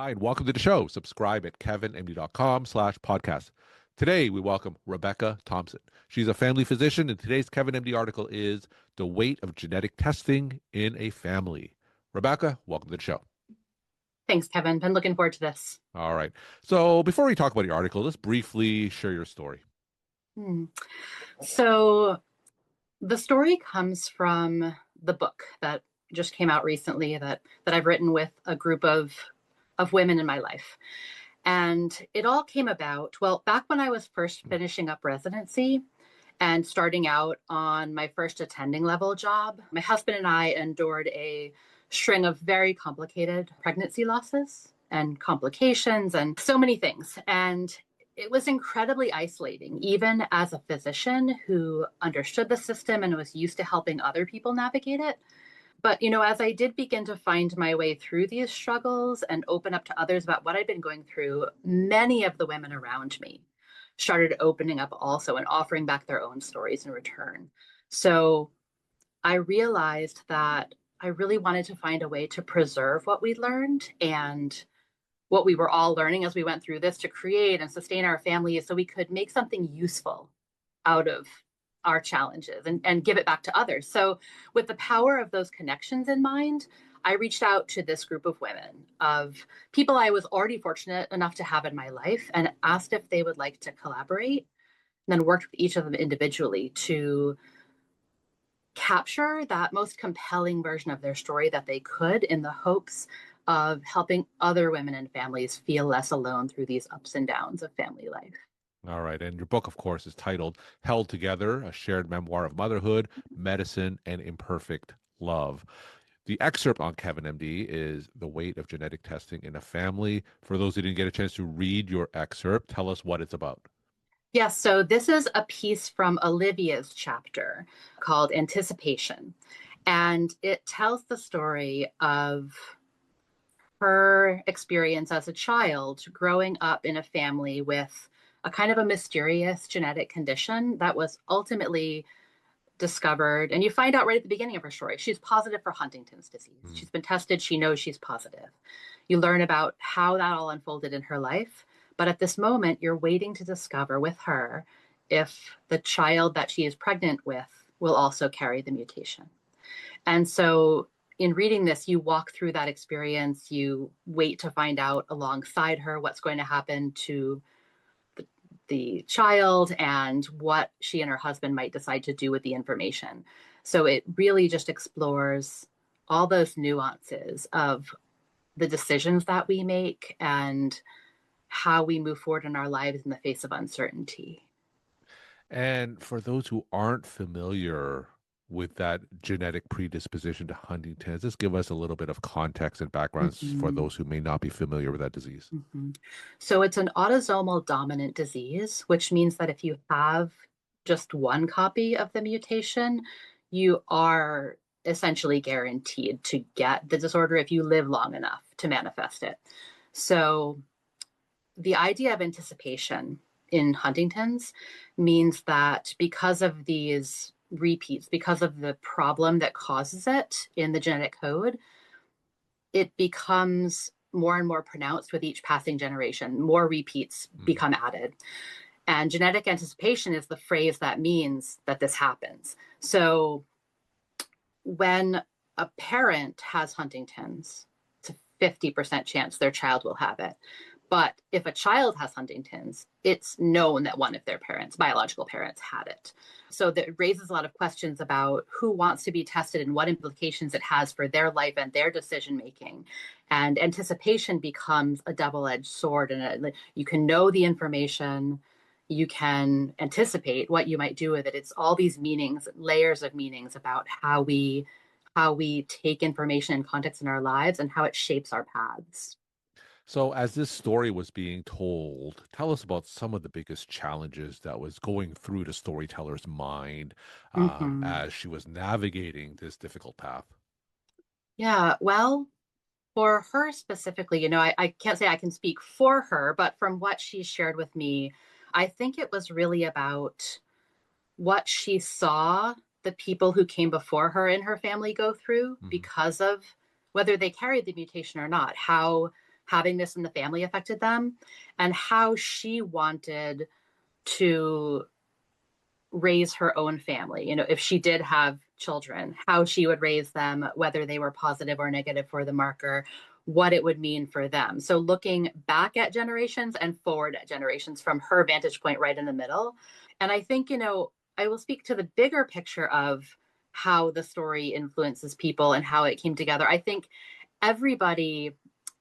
Hi, and welcome to the show. Subscribe at kevinmd.com/podcast. Today, we welcome Rebecca Thompson. She's a family physician, and today's Kevin MD article is The Weight of Genetic Testing in a Family. Rebecca, welcome to the show. Thanks, Kevin. Been looking forward to this. All right. So before we talk about your article, let's briefly share your story. So the story comes from the book that just came out recently that I've written with a group of women in my life. And it all came about, well, back when I was first finishing up residency and starting out on my first attending level job, my husband and I endured a string of very complicated pregnancy losses and complications and so many things. And it was incredibly isolating, even as a physician who understood the system and was used to helping other people navigate it. But, as I did begin to find my way through these struggles and open up to others about what I'd been going through, many of the women around me started opening up also and offering back their own stories in return. So I realized that I really wanted to find a way to preserve what we learned and what we were all learning as we went through this to create and sustain our families so we could make something useful out of our challenges and give it back to others. So with the power of those connections in mind, I reached out to this group of women, of people I was already fortunate enough to have in my life, and asked if they would like to collaborate, and then worked with each of them individually to capture that most compelling version of their story that they could, in the hopes of helping other women and families feel less alone through these ups and downs of family life. All right. And your book, of course, is titled Held Together, a shared memoir of motherhood, medicine, and imperfect love. The excerpt on Kevin MD is The Weight of Genetic Testing in a Family. For those who didn't get a chance to read your excerpt, tell us what it's about. Yes, so this is a piece from Olivia's chapter called Anticipation. And it tells the story of her experience as a child growing up in a family with a kind of a mysterious genetic condition that was ultimately discovered. And you find out right at the beginning of her story, she's positive for Huntington's disease. She's been tested, she knows she's positive. You learn about how that all unfolded in her life. But at this moment, you're waiting to discover with her if the child that she is pregnant with will also carry the mutation. And so in reading this, you walk through that experience, you wait to find out alongside her what's going to happen to the child and what she and her husband might decide to do with the information. So it really just explores all those nuances of the decisions that we make and how we move forward in our lives in the face of uncertainty. And for those who aren't familiar with that genetic predisposition to Huntington's, just give us a little bit of context and backgrounds for Mhm. those who may not be familiar with that disease. So it's an autosomal dominant disease, which means that if you have just one copy of the mutation, you are essentially guaranteed to get the disorder if you live long enough to manifest it. So the idea of anticipation in Huntington's means that because of these repeats, because of the problem that causes it in the genetic code, it becomes more and more pronounced with each passing generation. More repeats become added. And genetic anticipation is the phrase that means that this happens. So when a parent has Huntington's, it's a 50% chance their child will have it. But if a child has Huntington's, it's known that one of their parents, biological parents, had it. So that raises a lot of questions about who wants to be tested and what implications it has for their life and their decision making. And anticipation becomes a double-edged sword. And you can know the information, you can anticipate what you might do with it. It's all these meanings, layers of meanings about how we take information and context in our lives and how it shapes our paths. So, as this story was being told, tell us about some of the biggest challenges that was going through the storyteller's mind Mhm. as she was navigating this difficult path. Yeah, well, for her specifically, I can't say I can speak for her, but from what she shared with me, I think it was really about what she saw the people who came before her in her family go through Mhm. because of whether they carried the mutation or not, how having this in the family affected them, and how she wanted to raise her own family. You know, if she did have children, how she would raise them, whether they were positive or negative for the marker, what it would mean for them. So looking back at generations and forward at generations from her vantage point right in the middle. And I think, you know, I will speak to the bigger picture of how the story influences people and how it came together. I think everybody,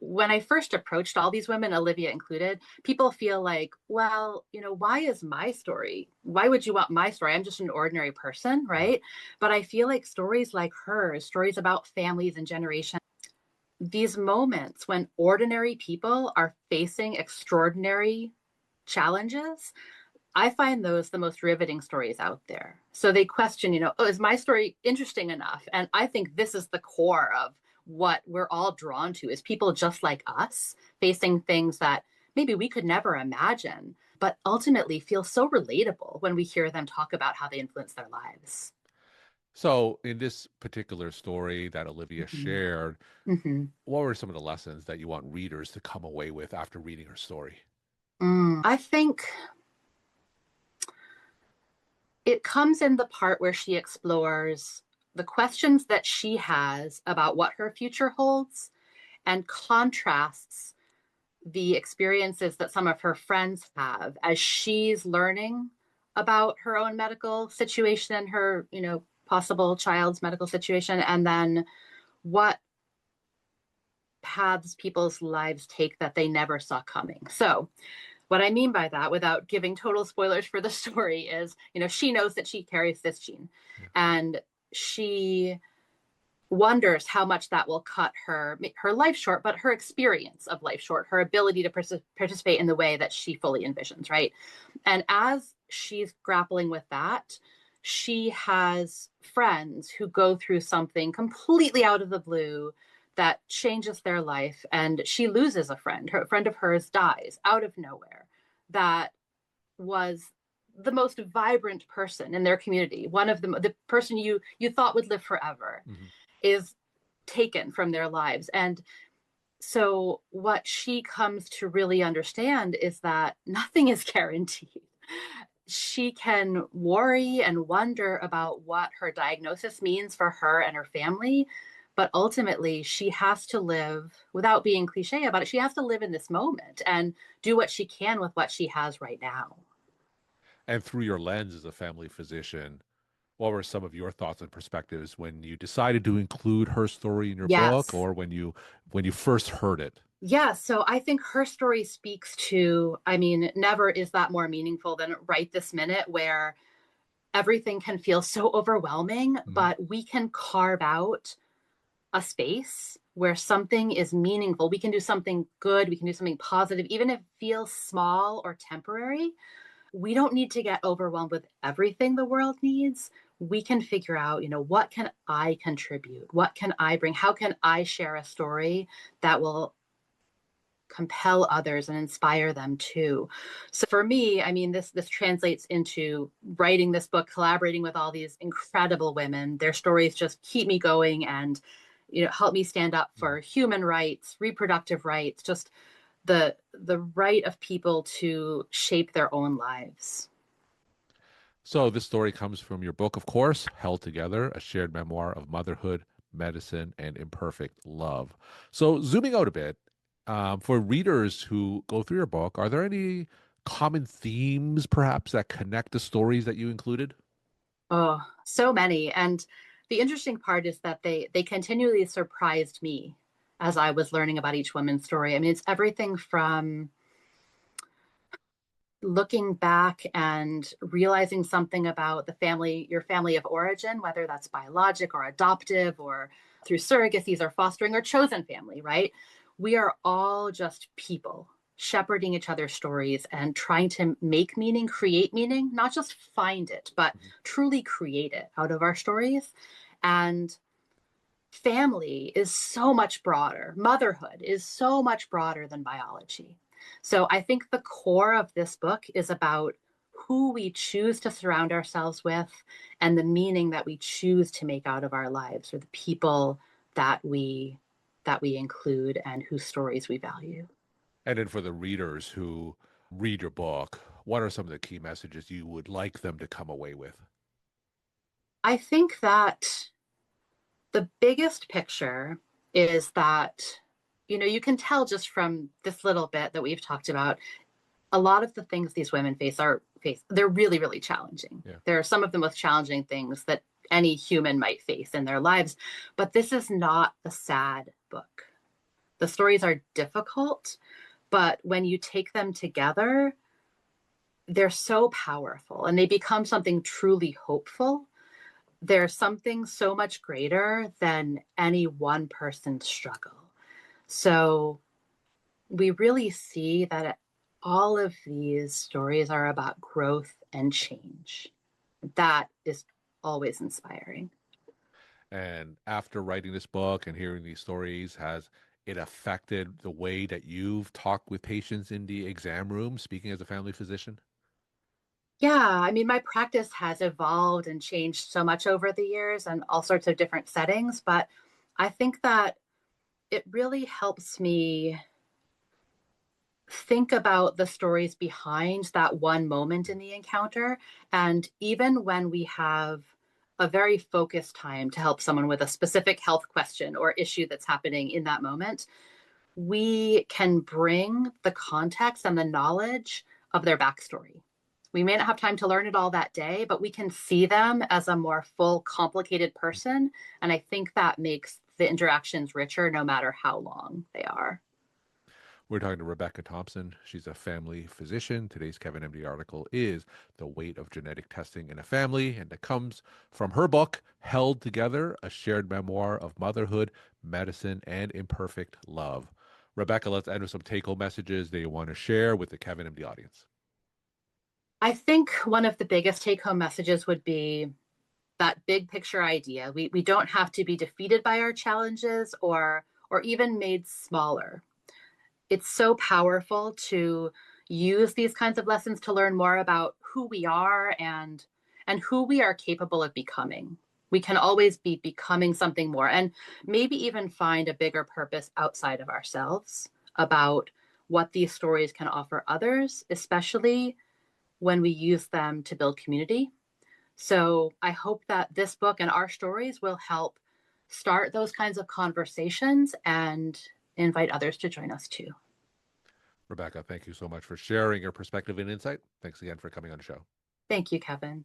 when I first approached all these women, Olivia included, people feel like, well, you know, why is my story? Why would you want my story? I'm just an ordinary person, right? But I feel like stories like hers, stories about families and generations, these moments when ordinary people are facing extraordinary challenges, I find those the most riveting stories out there. So they question, you know, oh, is my story interesting enough? And I think this is the core of what we're all drawn to, is people just like us facing things that maybe we could never imagine, but ultimately feel so relatable when we hear them talk about how they influence their lives. So, in this particular story that Olivia Mhm. shared, Mhm. what were some of the lessons that you want readers to come away with after reading her story? I think it comes in the part where she explores the questions that she has about what her future holds and contrasts the experiences that some of her friends have as she's learning about her own medical situation and her, you know, possible child's medical situation, and then what paths people's lives take that they never saw coming. So, what I mean by that, without giving total spoilers for the story, is, you know, she knows that she carries this gene, Yeah. and she wonders how much that will cut her life short, but her experience of life short, her ability to participate in the way that she fully envisions, right? And as she's grappling with that, she has friends who go through something completely out of the blue that changes their life, and she loses a friend. Her a friend of hers dies out of nowhere that was the most vibrant person in their community, one of the person you thought would live forever, Mhm. is taken from their lives. And so what she comes to really understand is that nothing is guaranteed. She can worry and wonder about what her diagnosis means for her and her family, but ultimately she has to live, without being cliche about it, she has to live in this moment and do what she can with what she has right now. And through your lens as a family physician, what were some of your thoughts and perspectives when you decided to include her story in your book, Yes. or when you first heard it? Yeah, so I think her story speaks to, I mean, never is that more meaningful than right this minute, where everything can feel so overwhelming, Mhm. but we can carve out a space where something is meaningful. We can do something good, we can do something positive, even if it feels small or temporary. We don't need to get overwhelmed with everything the world needs. We can figure out, you know, what can I contribute? What can I bring? How can I share a story that will compel others and inspire them too? So for me, I mean, this translates into writing this book, collaborating with all these incredible women. Their stories just keep me going and, you know, help me stand up Mhm. for human rights, reproductive rights, just the right of people to shape their own lives. So this story comes from your book, of course, Held Together, a shared memoir of motherhood, medicine, and imperfect love. So zooming out a bit, for readers who go through your book, are there any common themes perhaps that connect the stories that you included? Oh, so many. And the interesting part is that they continually surprised me as I was learning about each woman's story. I mean, it's everything from looking back and realizing something about the family, your family of origin, whether that's biologic or adoptive or through surrogacies or fostering or chosen family, right? We are all just people shepherding each other's stories and trying to make meaning, create meaning, not just find it, but Mhm. truly create it out of our stories. And family is so much broader. Motherhood is so much broader than biology. So I think the core of this book is about who we choose to surround ourselves with and the meaning that we choose to make out of our lives, or the people that we that we include and whose stories we value. And then for the readers who read your book, what are some of the key messages you would like them to come away with? I think that the biggest picture is that, you can tell just from this little bit that we've talked about, a lot of the things these women face, they're really, really challenging. Yeah. They're some of the most challenging things that any human might face in their lives. But this is not a sad book. The stories are difficult, but when you take them together, they're so powerful and they become something truly hopeful. There's something so much greater than any one person's struggle. So we really see that all of these stories are about growth and change. That is always inspiring. And after writing this book and hearing these stories, has it affected the way that you've talked with patients in the exam room, speaking as a family physician? Yeah, I mean, my practice has evolved and changed so much over the years and all sorts of different settings, but I think that it really helps me think about the stories behind that one moment in the encounter. And even when we have a very focused time to help someone with a specific health question or issue that's happening in that moment, we can bring the context and the knowledge of their backstory. We may not have time to learn it all that day, but we can see them as a more full, complicated person. And I think that makes the interactions richer no matter how long they are. We're talking to Rebecca Thompson. She's a family physician. Today's Kevin MD article is The Weight of Genetic Testing in a Family, and it comes from her book, Held Together, a shared memoir of motherhood, medicine, and imperfect love. Rebecca, let's end with some take home messages that you want to share with the Kevin MD audience. I think one of the biggest take home messages would be that big picture idea. We don't have to be defeated by our challenges or even made smaller. It's so powerful to use these kinds of lessons to learn more about who we are and who we are capable of becoming. We can always be becoming something more and maybe even find a bigger purpose outside of ourselves about what these stories can offer others, especially when we use them to build community. So I hope that this book and our stories will help start those kinds of conversations and invite others to join us too. Rebecca, thank you so much for sharing your perspective and insight. Thanks again for coming on the show. Thank you, Kevin.